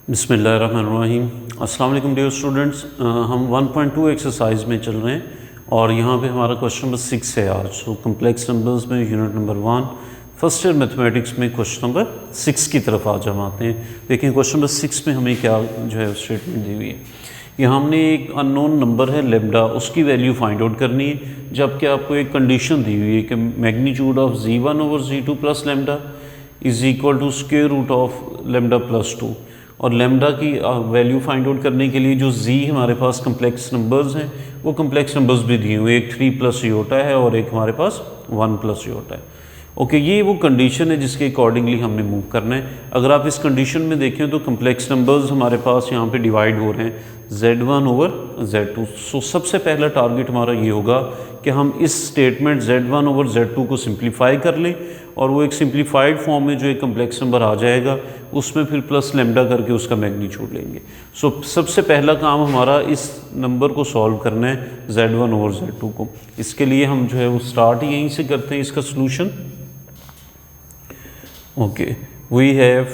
बिस्मिल्लाहिर्रहमानिर्रहीम। अस्सलाम वालेकुम डियर स्टूडेंट्स, हम 1.2 एक्सरसाइज में चल रहे हैं और यहाँ पे हमारा क्वेश्चन नंबर 6 है आज। सो कम्प्लेक्स नंबर्स में unit number 1 first year mathematics में क्वेश्चन नंबर 6 की तरफ आज हम आते हैं। देखिए क्वेश्चन नंबर 6 में हमें क्या जो है स्टेटमेंट दी हुई है। यहाँ हमने एक अननोन नंबर है लेमडा, उसकी वैल्यू फाइंड आउट करनी है, जबकि आपको एक कंडीशन दी हुई है कि magnitude of z1/z2 plus lambda is equal to square root of lambda plus 2। और लेमडा की वैल्यू फाइंड आउट करने के लिए जो z हमारे पास कम्प्लेक्स नंबर्स हैं वो कम्प्लेक्स नंबर्स भी दिए हुए, एक 3 प्लस योटा है और एक हमारे पास 1 प्लस योटा है। ओके, ये वो कंडीशन है जिसके अकॉर्डिंगली हमने मूव करना है। अगर आप इस कंडीशन में देखें तो कम्प्लेक्स नंबर्स हमारे पास यहाँ पे डिवाइड हो रहे हैं z1/z2। सो सबसे पहला टारगेट हमारा ये होगा कि हम इस स्टेटमेंट z1/z2 को सिंप्लीफाई कर लें और वो एक सिंप्लीफाइड फॉर्म में जो एक कम्प्लेक्स नंबर आ जाएगा उसमें फिर प्लस लेमडा करके उसका मैग्नीट्यूड लेंगे। सो सबसे पहला काम हमारा इस नंबर को सॉल्व करना है z1/z2 को। इसके लिए हम जो है वो स्टार्ट यहीं से करते हैं इसका solution. Okay, we have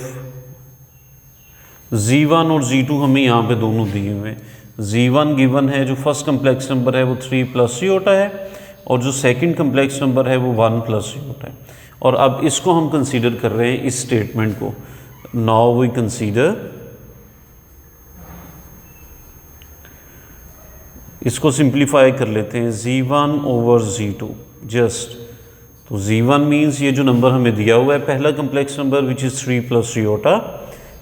z1 और z2 हमें यहाँ पे दोनों दिए हुए हैं। z1 गिवन है, जो फर्स्ट कम्प्लेक्स नंबर है वो 3 प्लस योटा है और जो सेकंड कम्प्लेक्स नंबर है वो 1 प्लस योटा है। और अब इसको हम कंसीडर कर रहे हैं इस स्टेटमेंट को। नाउ वी कंसीडर, इसको सिंप्लीफाई कर लेते हैं z1/z2 जस्ट। तो z1 मीन्स ये जो नंबर हमें दिया हुआ है पहला complex number which is 3 plus Yotta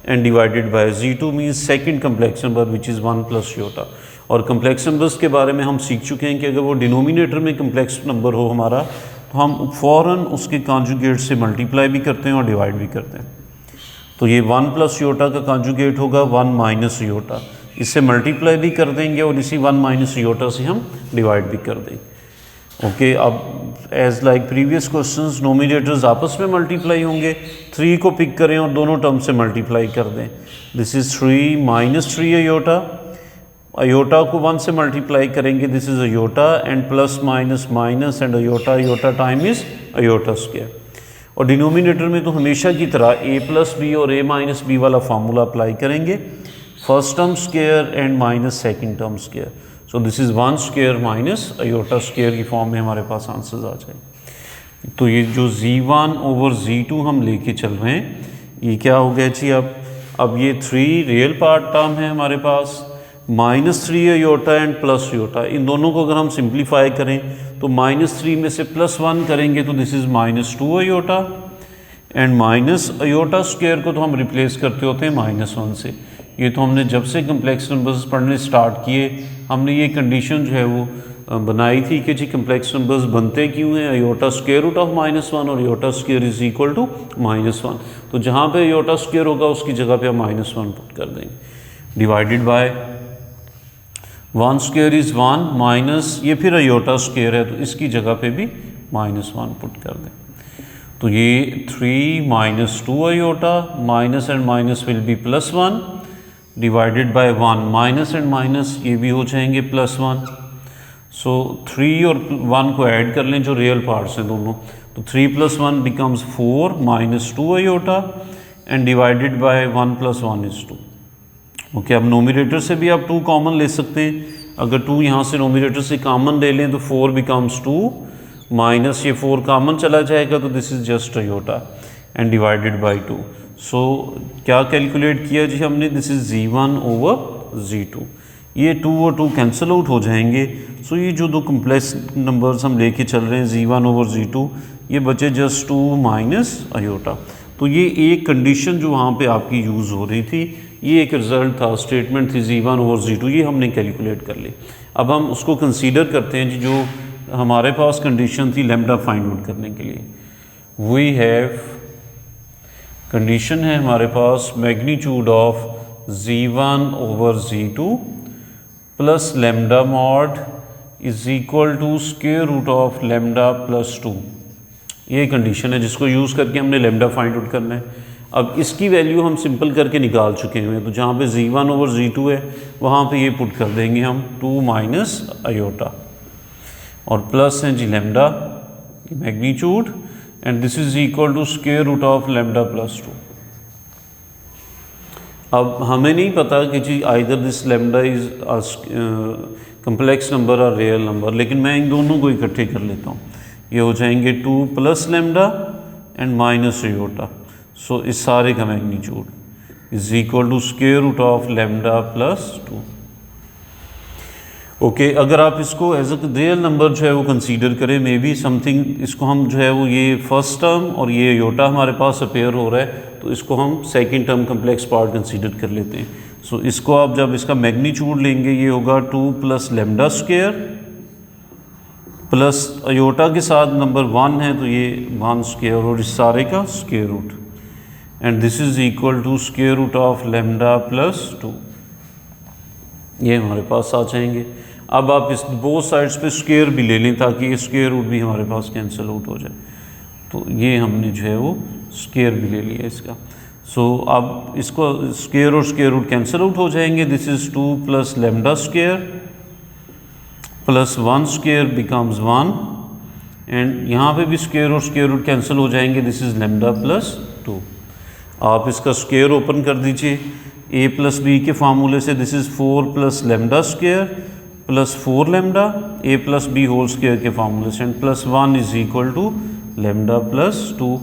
and divided bye z2 means second complex number which is 1 plus Yotta. और कम्प्लेक्स नंबर्स के बारे में हम सीख चुके हैं कि अगर वो डिनोमिनेटर में कम्प्लेक्स नंबर हो हमारा तो हम फ़ौरन उसके कॉन्जुगेट से मल्टीप्लाई भी करते हैं और डिवाइड भी करते हैं। तो ये 1 प्लस योटा का कॉन्जुगेट होगा 1 माइनस योटा, इससे मल्टीप्लाई भी कर देंगे और इसी 1 माइनस योटा से हम डिवाइड भी कर देंगे। ओके, अब as like previous questions numerators आपस में मल्टीप्लाई होंगे। 3 को पिक करें और दोनों टर्म से मल्टीप्लाई कर दें। This is 3 minus 3 iota, iota को 1 से मल्टीप्लाई करेंगे, this is iota and plus minus minus and iota, iota time is iota square. और डिनोमिनेटर में तो हमेशा की तरह a प्लस बी और a माइनस बी वाला फार्मूला अप्लाई करेंगे, first term square and minus second term square. So this is 1 square minus iota square की फॉर्म में हमारे पास आंसर्स आ जाए। तो ये जो z1/z2 हम लेके चल रहे हैं ये क्या हो गया जी। अब ये 3 रियल पार्ट टर्म है हमारे पास, -3 अयोटा एंड प्लस योटा। इन दोनों को अगर हम सिंप्लीफाई करें तो -3 में से +1 करेंगे तो this is -2 iota and minus iota square को तो हम रिप्लेस करते होते हैं -1 से। ये तो हमने जब से कम्प्लेक्स नंबर्स पढ़ने स्टार्ट किए हमने ये कंडीशन जो है वो बनाई थी कि जी कम्प्लेक्स नंबर्स बनते क्यों हैं, अयोटा स्क्वायर रूट ऑफ -1 और iota square is equal to -1। तो जहाँ पे अयोटा स्क्वायर होगा उसकी जगह पे हम -1 पुट कर देंगे, divided by 1 square is 1 minus ये फिर अयोटा स्क्वायर है तो इसकी जगह पे भी -1 पुट कर दें। तो ये 3 minus 2 iota, minus and minus will be +1 divided by 1 minus and minus ये भी हो जाएंगे +1। सो 3 और 1 को ऐड कर लें जो रियल पार्ट्स हैं दोनों, तो 3 + 1 becomes 4 minus 2 iota and divided by 1 + 1 is 2। Okay, अब नोमिनेटर से भी आप 2 कॉमन ले सकते हैं। अगर 2 यहाँ से नोमिनेटर से कॉमन ले लें तो 4 बिकम्स 2 माइनस ये 4 कॉमन चला जाएगा तो this is just iota and divided by 2। So क्या कैलकुलेट किया जी हमने, दिस इज़ z1/z2। ये 2 और 2 कैंसिल आउट हो जाएंगे। सो ये जो 2 कम्प्लेक्स नंबर्स हम लेके चल रहे हैं z1/z2 ये बचे जस्ट 2 माइनस अयोटा। तो ये एक कंडीशन जो वहाँ पे आपकी यूज़ हो रही थी, ये एक रिज़ल्ट था, स्टेटमेंट थी z1/z2, ये हमने कैलकुलेट कर ली। अब हम उसको कंसीडर करते हैं जी जो हमारे पास कंडीशन थी लेमडा फाइंड आउट करने के लिए। वी हैव कंडीशन है हमारे पास magnitude of z1/z2 plus lambda mod is equal to square root of lambda plus 2। ये कंडीशन है जिसको यूज़ करके हमने लेमडा फाइंड आउट करना है। अब इसकी वैल्यू हम सिंपल करके निकाल चुके हैं, तो जहाँ पे z1/z2 है वहाँ पे ये पुट कर देंगे हम 2 माइनस अयोटा और प्लस है जी lambda magnitude and this is equal to square root of lambda plus 2। अब हमें नहीं पता कि जी either this lambda is complex number और रियल नंबर, लेकिन मैं इन दोनों को इकट्ठे कर लेता हूँ। ये हो जाएंगे 2 plus lambda and minus iota. So इस सारे का magnitude is equal to square root of lambda plus 2। Okay, अगर आप इसको एज अ रियल नंबर जो है वो कंसीडर करें, मे बी समथिंग, इसको हम जो है वो ये फर्स्ट टर्म और ये आयोटा हमारे पास अपेयर हो रहा है, तो इसको हम second term complex part consider कर लेते हैं। सो इसको आप जब इसका मैग्नीट्यूड लेंगे, ये होगा 2 plus lambda square plus iota के साथ नंबर 1 है तो ये 1 स्क्वायर और इस सारे का square root, and this is equal to square root of lambda plus 2। ये हमारे पास आ जाएंगे। अब आप इस बोथ साइड्स पे स्क्वायर भी ले लें ताकि ये स्क्वायर रूट भी हमारे पास कैंसिल आउट हो जाए। तो ये हमने जो है वो स्क्वायर भी ले लिया इसका। सो अब इसको स्क्वायर और स्क्वायर रूट कैंसिल आउट हो जाएंगे। This is 2 plus lambda square plus 1 square becomes 1, and यहाँ पे भी स्क्वायर और स्क्वायर रूट कैंसिल हो जाएंगे। This is lambda plus 2। आप इसका स्क्वायर ओपन कर दीजिए a प्लस बी के फार्मूले से। This is 4 plus lambda square plus 4 lambda a plus B whole square के फार्मूले से, and plus 1 is equal to lambda plus 2।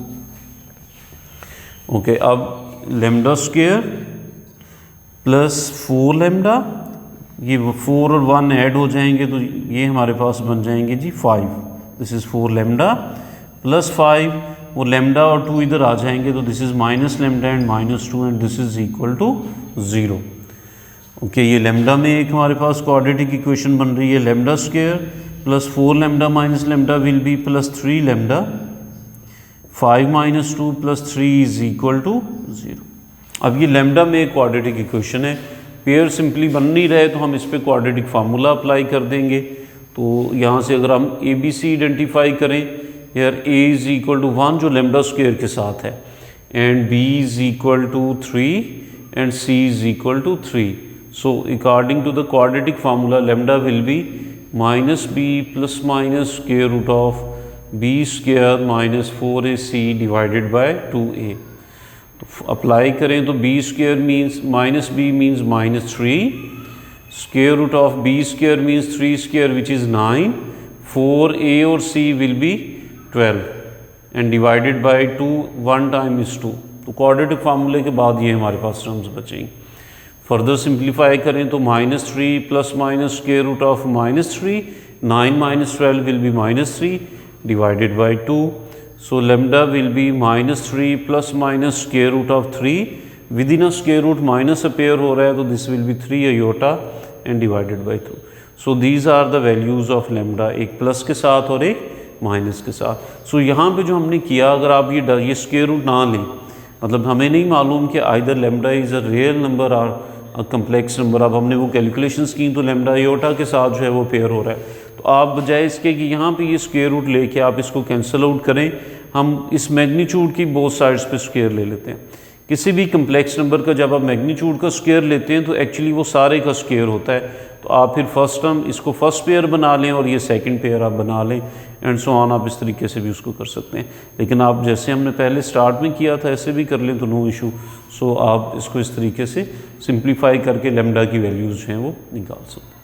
Okay, अब लेमडा स्क्वायर प्लस 4 लेमडा, ये 4 और 1 ऐड हो जाएंगे तो ये हमारे पास बन जाएंगे जी 5। दिस इज़ 4 लेमडा प्लस 5, वो लेमडा और 2 इधर आ जाएंगे तो this is minus lambda and minus 2, and this is equal to 0। Okay, ये लेमडा में एक हमारे पास क्वाड्रेटिक इक्वेशन बन रही है। Lambda square plus 4 lambda minus lambda will be plus 3 lambda, 5 minus 2 plus 3 is equal to 0। अब ये लेमडा में एक क्वाड्रेटिक इक्वेशन है, पेयर सिंपली बन नहीं रहे तो हम इस पर क्वाड्रेटिक फार्मूला अप्लाई कर देंगे। तो यहाँ से अगर हम ए बी सी आइडेंटिफाई करें, यार a इज इक्वल टू 1 जो लेमडा स्क्वायर के साथ है, and b is equal to 3 and c is equal to 3। So according to the quadratic formula lambda will be minus B plus minus square root of b square minus 4ac divided by 2a। तो apply करें तो b square means minus b means minus 3, square root of b square means 3 square which is 9, 4a और c will be 12 and divided by 2, 1 time is 2। तो quadratic फार्मूले के बाद ये हमारे पास टर्म्स बचेंगे। फर्दर सिंप्लीफाई करें तो minus 3 plus minus square root of minus 3, 9 minus 12 will be minus 3 divided by 2। So lambda will be minus 3 plus minus square root of 3, within a square root minus appear हो रहा है तो this will be 3 iota and divided by 2। So these are the values of lambda, एक plus के साथ और एक minus के साथ। सो यहाँ पे जो हमने किया, अगर आप ये स्क्वायर रूट ना लें, मतलब हमें नहीं मालूम कि either lambda is a real number और अ कम्प्लेक्स नंबर, अब हमने वो कैलकुलेशंस की तो लेमडा आयोटा के साथ जो है वो पेयर हो रहा है, तो आप बजाय इसके कि यहाँ पे ये स्क्वायर रूट लेके आप इसको कैंसिल आउट करें, हम इस मैग्नीट्यूड की बोथ साइड्स पे स्क्वायर ले लेते हैं। किसी भी कम्प्लेक्स नंबर का जब आप मैग्नीट्यूड का स्क्वायर लेते हैं तो एक्चुअली वो सारे का स्क्वायर होता है। तो आप फिर फर्स्ट टर्म इसको फर्स्ट पेयर बना लें और ये सेकंड पेयर आप बना लें, एंड सो ऑन, आप इस तरीके से भी उसको कर सकते हैं। लेकिन आप जैसे हमने पहले स्टार्ट में किया था ऐसे भी कर लें तो नो इशू। सो आप इसको इस तरीके से सिंप्लीफाई करके लेमडा की वैल्यूज़ जो हैं वो निकाल सकते हैं।